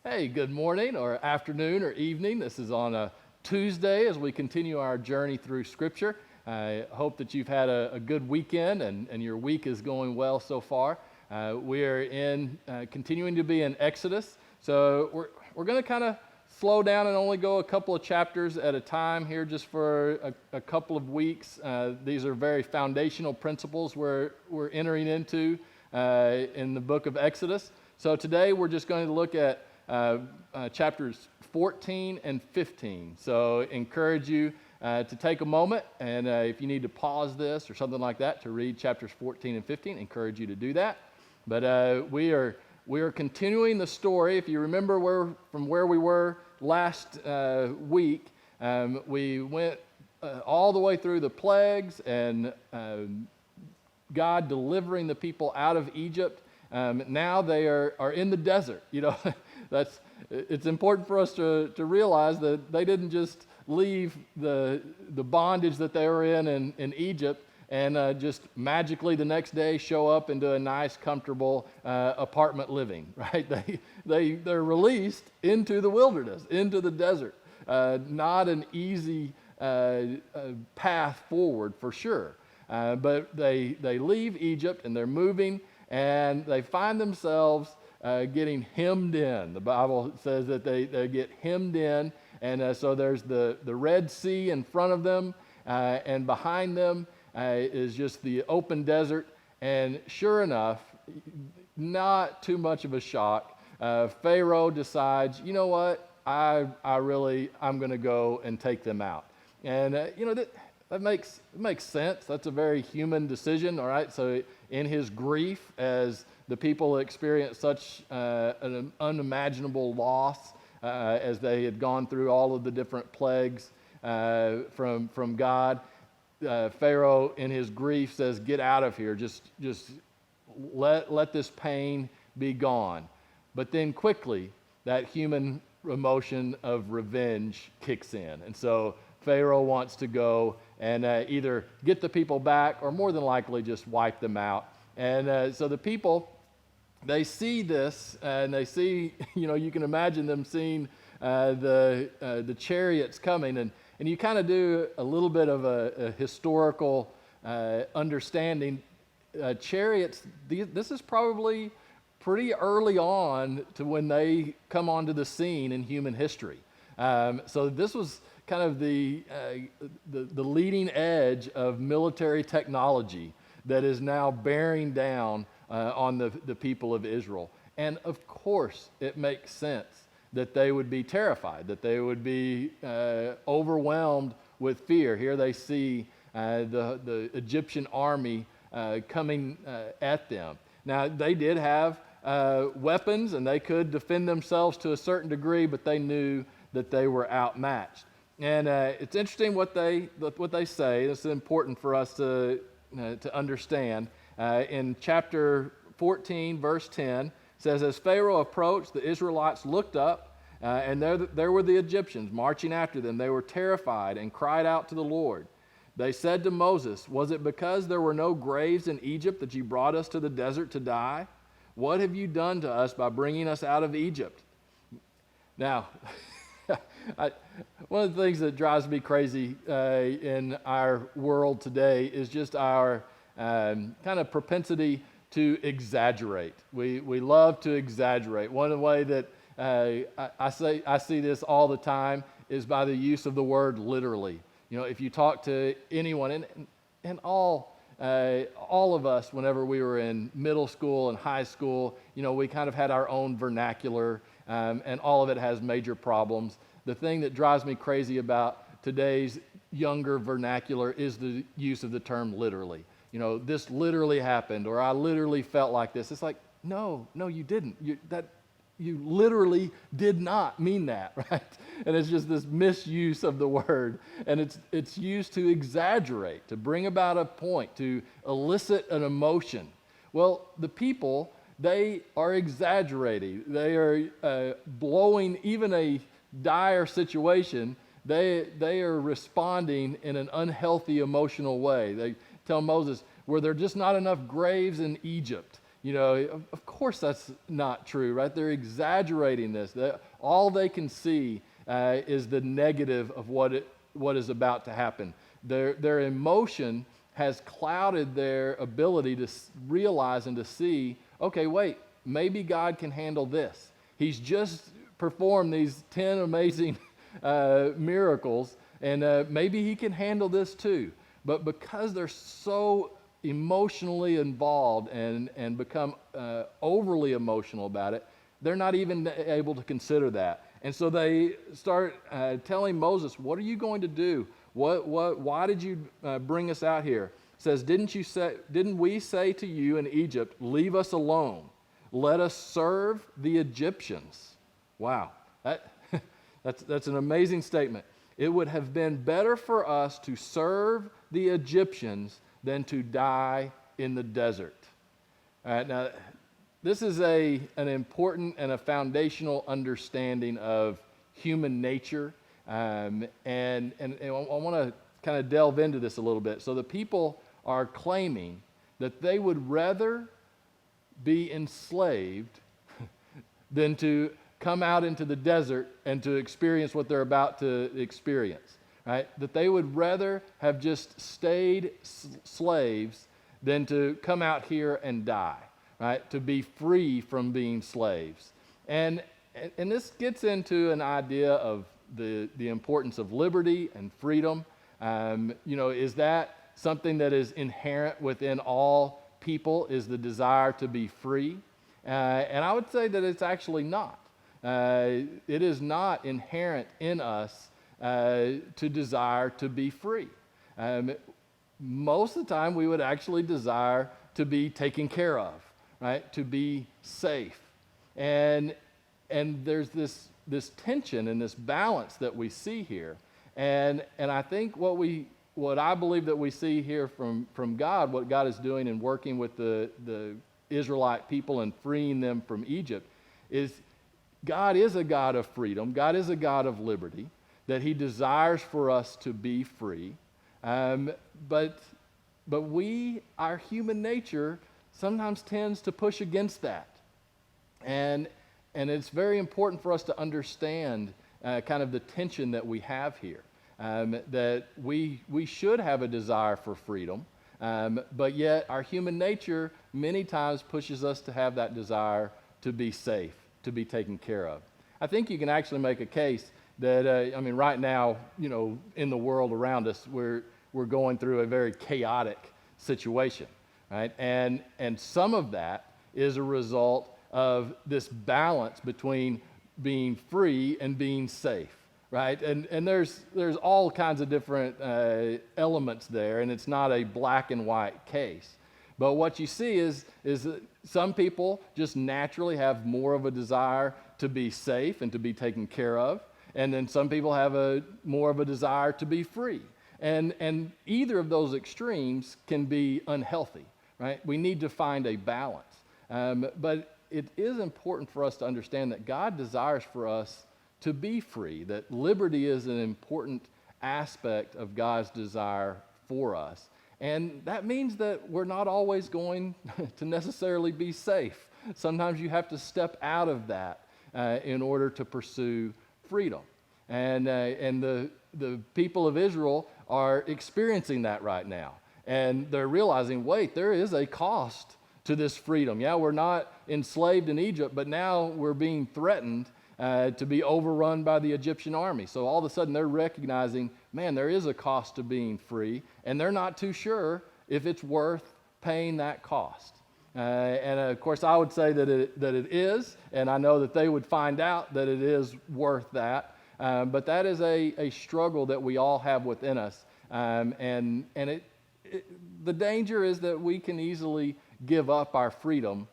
Hey, good morning or afternoon or evening. This is on a Tuesday as we continue our journey through Scripture. I hope that you've had a good weekend and your week is going well so far. We are continuing to be in Exodus, so we're going to kind of slow down and only go a couple of chapters at a time here just for a couple of weeks. These are very foundational principles we're entering into in the book of Exodus. So today we're just going to look at chapters 14 and 15. So encourage you to take a moment, and if you need to pause this or something like that to read chapters 14 and 15, encourage you to do that. But we are continuing the story. If you remember from where we were last week, we went all the way through the plagues and God delivering the people out of Egypt. Now they are in the desert. You know, it's important for us to realize that they didn't just leave the bondage that they were in Egypt and just magically the next day show up into a nice, comfortable apartment living, right? They're released into the wilderness, into the desert. Not an easy path forward for sure. But they leave Egypt and they're moving, and they find themselves getting hemmed in. The Bible says that they get hemmed in, and so there's the Red Sea in front of them, and behind them is just the open desert. And sure enough, not too much of a shock, Pharaoh decides, you know what, I'm going to go and take them out. And that makes sense. That's a very human decision, all right? So in his grief, as the people experience such an unimaginable loss as they had gone through all of the different plagues from God, Pharaoh in his grief says, get out of here. Just let this pain be gone. But then quickly, that human emotion of revenge kicks in. And so Pharaoh wants to go and either get the people back or more than likely just wipe them out. And so the people, they see this and they see, you can imagine them seeing the chariots coming. And you kind of do a little bit of a historical understanding. Chariots, this is probably pretty early on to when they come onto the scene in human history. So this was kind of the leading edge of military technology that is now bearing down on the people of Israel. And of course, it makes sense that they would be terrified, that they would be overwhelmed with fear. Here they see the Egyptian army coming at them. Now, they did have weapons and they could defend themselves to a certain degree, but they knew that they were outmatched. And it's interesting what they say. This is important for us to understand. In chapter 14, verse 10, it says, as Pharaoh approached, the Israelites looked up, and there were the Egyptians marching after them. They were terrified and cried out to the Lord. They said to Moses, was it because there were no graves in Egypt that you brought us to the desert to die? What have you done to us by bringing us out of Egypt? Now, one of the things that drives me crazy in our world today is just our kind of propensity to exaggerate. We love to exaggerate. One of the way that I see this all the time is by the use of the word literally. If you talk to anyone, and all of us, whenever we were in middle school and high school, we kind of had our own vernacular, and all of it has major problems. The thing that drives me crazy about today's younger vernacular is the use of the term literally. This literally happened, or I literally felt like this. It's like, no, you didn't. You literally did not mean that, right? And it's just this misuse of the word, and it's used to exaggerate, to bring about a point, to elicit an emotion. Well, the people, they are exaggerating. They are blowing even a dire situation. They are responding in an unhealthy emotional way. They tell Moses, were there just not enough graves in Egypt? Of course that's not true, right? They're exaggerating this. All they can see is the negative of what is about to happen. Their emotion has clouded their ability to realize and to see, okay, wait, maybe God can handle this. He's just performed these 10 amazing miracles, and maybe he can handle this too. But because they're so emotionally involved and become overly emotional about it, they're not even able to consider that. And so they start telling Moses, what are you going to do? Why did you bring us out here? It says, didn't we say to you in Egypt, leave us alone, let us serve the Egyptians? Wow, that's an amazing statement. It would have been better for us to serve the Egyptians than to die in the desert. All right, now this is an important and a foundational understanding of human nature, and I want to kind of delve into this a little bit. So the people are claiming that they would rather be enslaved than to come out into the desert and to experience what they're about to experience, right? That they would rather have just stayed slaves than to come out here and die, right? To be free from being slaves. And this gets into an idea of the importance of liberty and freedom. Is that something that is inherent within all people, is the desire to be free? And I would say that it's actually not. It is not inherent in us to desire to be free. Most of the time, we would actually desire to be taken care of, right? To be safe. And there's this tension and this balance that we see here. And I think what I believe that we see here from God, what God is doing in working with the Israelite people and freeing them from Egypt, is God is a God of freedom. God is a God of liberty, that he desires for us to be free. But our human nature sometimes tends to push against that. And it's very important for us to understand kind of the tension that we have here. That we should have a desire for freedom, but yet our human nature many times pushes us to have that desire to be safe, to be taken care of. I think you can actually make a case that, right now, in the world around us, we're going through a very chaotic situation, right? And some of that is a result of this balance between being free and being safe, right? And there's all kinds of different elements there, and it's not a black and white case. But what you see is that some people just naturally have more of a desire to be safe and to be taken care of, and then some people have more of a desire to be free. And either of those extremes can be unhealthy, right? We need to find a balance. But it is important for us to understand that God desires for us to be free, that liberty is an important aspect of God's desire for us. And that means that we're not always going to necessarily be safe. Sometimes you have to step out of that in order to pursue freedom. And the people of Israel are experiencing that right now. And they're realizing, wait, there is a cost to this freedom. Yeah, we're not enslaved in Egypt, but now we're being threatened to be overrun by the Egyptian army. So all of a sudden they're recognizing, man, there is a cost to being free, and they're not too sure if it's worth paying that cost. And of course, I would say that it is, and I know that they would find out that it is worth that. But that is a struggle that we all have within us, and the danger is that we can easily give up our freedom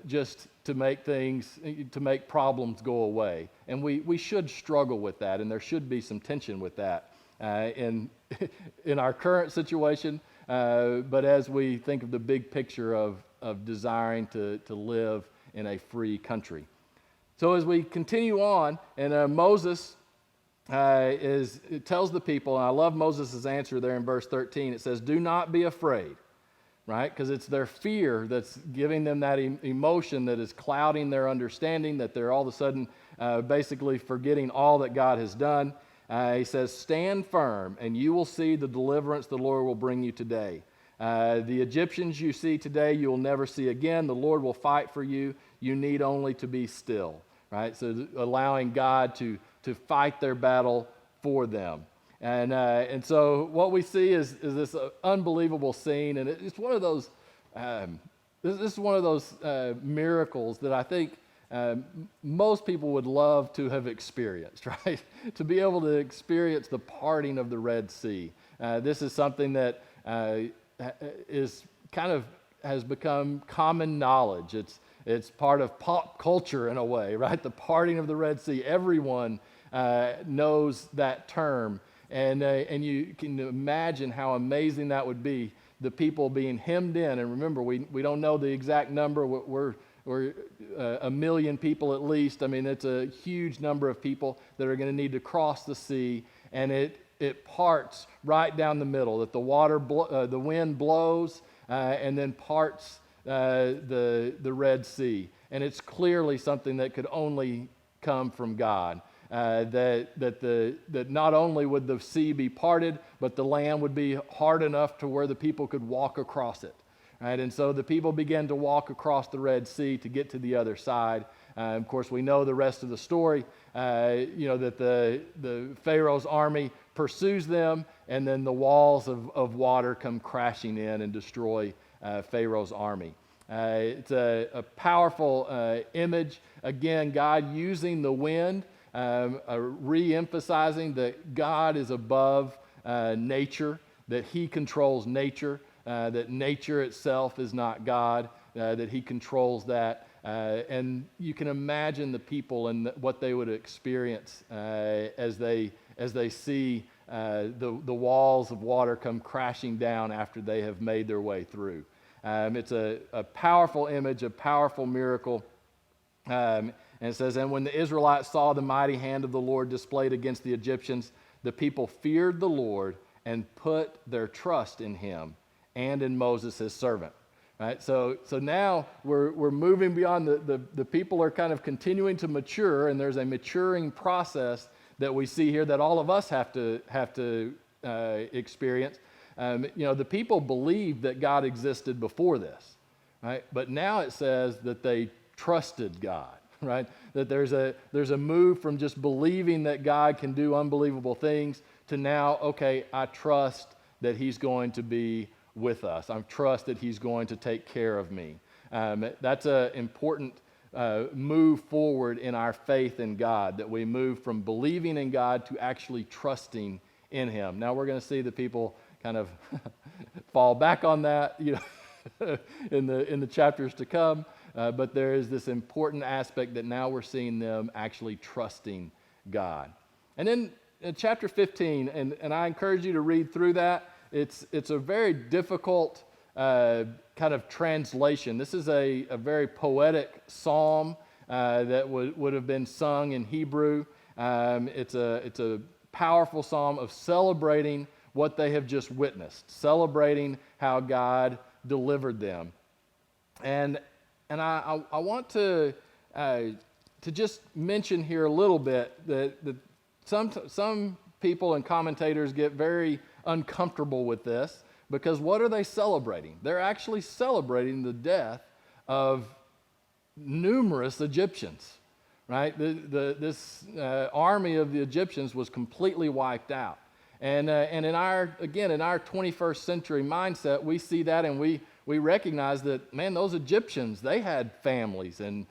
just to make problems go away. And we should struggle with that, and there should be some tension with that in our current situation, but as we think of the big picture of desiring to live in a free country. So as we continue on, and Moses tells the people, and I love Moses' answer there in verse 13. It says, "Do not be afraid, right? Because it's their fear that's giving them that emotion that is clouding their understanding, that they're all of a sudden basically forgetting all that God has done. He says, stand firm, and you will see the deliverance the Lord will bring you today. The Egyptians you see today, you will never see again. The Lord will fight for you. You need only to be still, right? So allowing God to fight their battle for them. And so what we see is this unbelievable scene, and it's one of those, this is one of those miracles that I think most people would love to have experienced, right? To be able to experience the parting of the Red Sea. This is something that is kind of has become common knowledge. It's part of pop culture in a way, right? The parting of the Red Sea. Everyone knows that term, and you can imagine how amazing that would be. The people being hemmed in, and remember, we don't know the exact number. We're 1 million people at least. I mean, it's a huge number of people that are going to need to cross the sea, and it parts right down the middle. That the wind blows and then parts the Red Sea, and it's clearly something that could only come from God. That not only would the sea be parted, but the land would be hard enough to where the people could walk across it. Right? And so the people began to walk across the Red Sea to get to the other side. Of course, we know the rest of the story, that the Pharaoh's army pursues them, and then the walls of water come crashing in and destroy Pharaoh's army. It's a powerful image. Again, God using the wind, re-emphasizing that God is above nature, that he controls nature, that nature itself is not God, that he controls that. And you can imagine the people and what they would experience as they see the walls of water come crashing down after they have made their way through. It's a powerful image, a powerful miracle. And it says, and when the Israelites saw the mighty hand of the Lord displayed against the Egyptians, the people feared the Lord and put their trust in him and in Moses, his servant. Right? So now we're moving beyond the people are kind of continuing to mature, and there's a maturing process that we see here that all of us have to experience. The people believed that God existed before this, right? But now it says that they trusted God, right? That there's a move from just believing that God can do unbelievable things to now, okay, I trust that he's going to be with us. I trust that he's going to take care of me. That's an important move forward in our faith in God, that we move from believing in God to actually trusting in him. Now we're going to see the people kind of fall back on that, in the chapters to come. But there is this important aspect that now we're seeing them actually trusting God. And then in chapter 15, and I encourage you to read through that. It's a very difficult kind of translation. This is a very poetic psalm that would have been sung in Hebrew. It's a powerful psalm of celebrating what they have just witnessed, celebrating how God delivered them. And I want to just mention here a little bit that some people and commentators get very uncomfortable with this, because what are they celebrating? They're actually celebrating the death of numerous Egyptians, right? This army of the Egyptians was completely wiped out. And in our 21st century mindset, we see that, and we recognize that, man, those Egyptians, they had families, and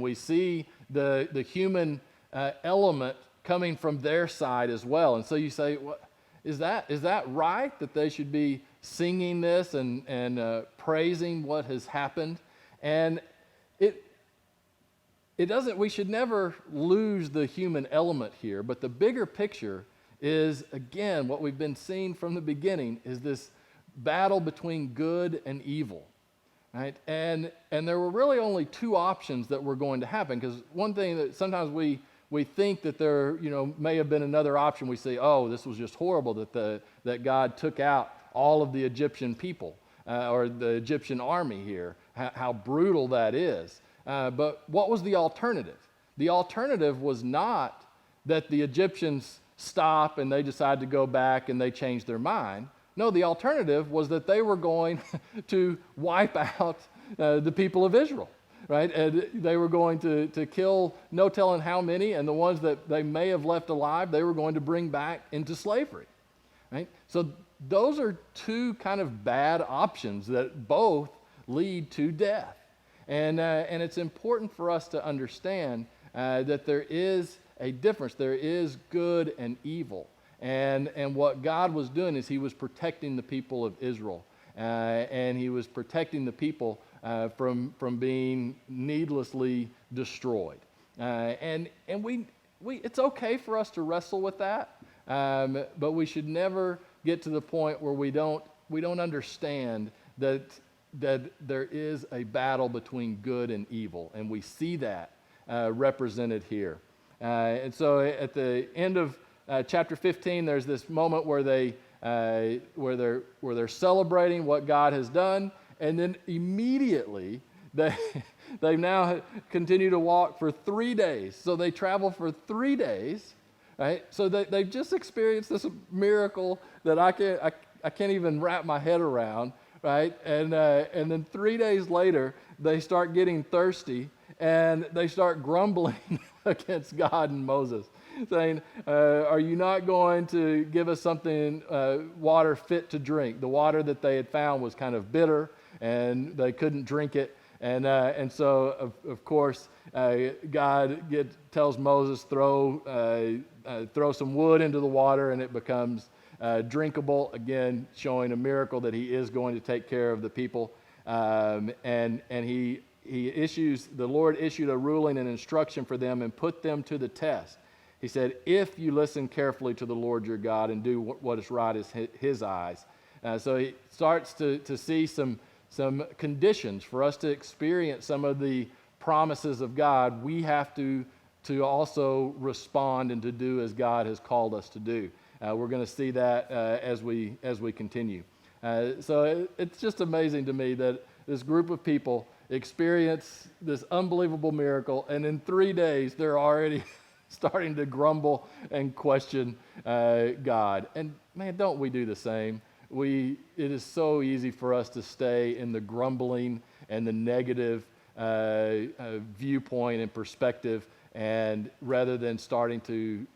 we see the human element coming from their side as well. And so you say, what is that right, that they should be singing this and praising what has happened? And it doesn't. We should never lose the human element here. But the bigger picture is, again, what we've been seeing from the beginning is this battle between good and evil, right? And there were really only two options that were going to happen, because one thing that sometimes we think that there may have been another option. We say, oh, this was just horrible that God took out all of the Egyptian people. or the Egyptian army here, how brutal that is. But what was the alternative? The alternative was not that the Egyptians stop and they decide to go back and they change their mind. No, the alternative was that they were going to wipe out the people of Israel, right? And they were going to kill no telling how many, and the ones that they may have left alive, they were going to bring back into slavery, right? So those are two kind of bad options that both lead to death. And it's important for us to understand that there is a difference. There is good and evil. And what God was doing is he was protecting the people of Israel. And he was protecting the people from being needlessly destroyed. And we it's okay for us to wrestle with that, but we should never get to the point where we don't understand that there is a battle between good and evil, and we see that represented here. And so at the end of chapter 15, there's this moment where they're celebrating what God has done, and then immediately they now continue to walk for 3 days. So they travel for 3 days, right? So they've just experienced this miracle that I can't even wrap my head around, right? And then 3 days later, they start getting thirsty and they start grumbling against God and Moses, saying, are you not going to give us something, water fit to drink? The water that they had found was kind of bitter and they couldn't drink it. And so, of course, God tells Moses, throw some wood into the water and it becomes drinkable, again, showing a miracle that he is going to take care of the people. And the Lord issued a ruling and instruction for them and put them to the test. He said, if you listen carefully to the Lord your God and do what is right in his eyes. So he starts to see some conditions for us to experience some of the promises of God. We have to also respond and to do as God has called us to do. We're going to see that as we continue. So it's just amazing to me that this group of people experience this unbelievable miracle, and in 3 days they're already starting to grumble and question God. And man, don't we do the same? It is so easy for us to stay in the grumbling and the negative viewpoint and perspective, and rather than starting to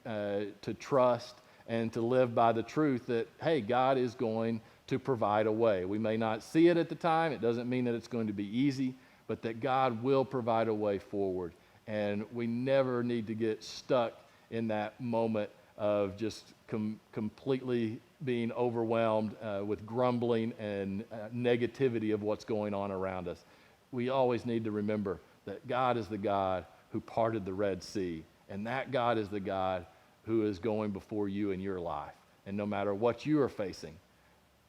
trust and to live by the truth that, hey, God is going to provide a way. We may not see it at the time. It doesn't mean that it's going to be easy, but that God will provide a way forward. And we never need to get stuck in that moment of just completely being overwhelmed with grumbling and negativity of what's going on around us. We always need to remember that God is the God who parted the Red Sea, and that God is the God who is going before you in your life. And no matter what you are facing,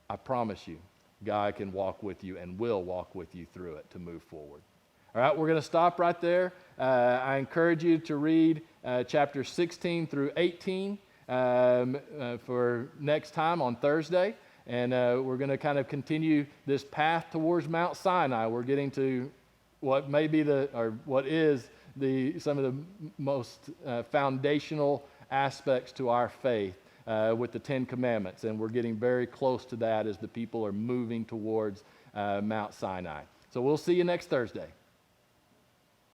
I promise you, God can walk with you and will walk with you through it to move forward. All right, we're going to stop right there. I encourage you to read chapters 16 through 18 for next time on Thursday. And we're going to kind of continue this path towards Mount Sinai. We're getting to what may be what is some of the most foundational aspects to our faith with the Ten Commandments. And we're getting very close to that as the people are moving towards Mount Sinai. So we'll see you next Thursday.